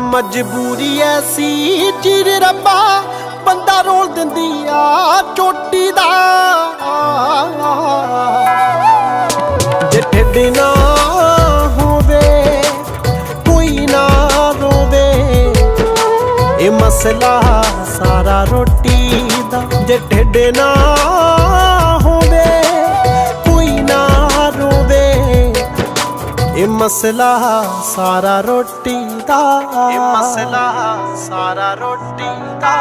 मजबूरी ऐसी चीर रब्बा बंदा रोल दिंदी आ चोटी दा। जे ढिड ना होवे कोई ना रोवे, ए मसला सारा रोटी दा। जे ढिड ना होवे कोई ना रोवे, ए मसला सारा रोटी दा। ए मसला सारा रोटी दा।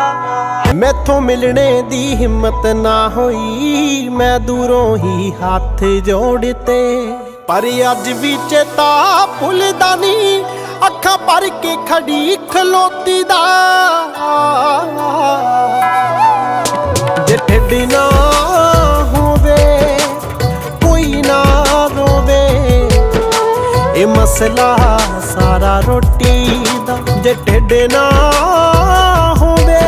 मैथों मिलने दी हिम्मत ना होई, मैं दूरों ही हाथ जोड़ते, पर अज भी चेता भुलदा नी अखा भर के खड़ी खलोती दा। जे ढिड ना होवे कोई ना रोवे, ए मसला सारा रोटी दा। जे ढिड ना होवे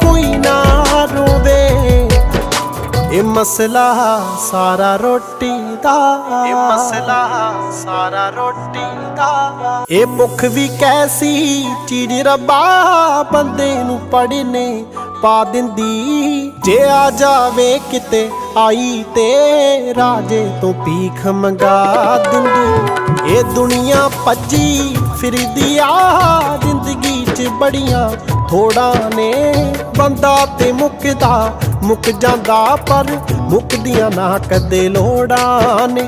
कोई ना रोवे, ए मसला सारा रोटी दा। ए मसला सारा रोटी दा। ए भुख भी कैसी चीज रब्बा बंदे नू पड़ने पा दिंदी। जे आ जावे किते आई ते राजे तो भीख मंगा दिंदी। ए दुनिया भज्जी फिरदी आ जिंदगी च बड़ियां थोड़ा ने, बंदा ते मुकदा मुक जांदा पर मुकदियां ना कदे लोड़ां ने।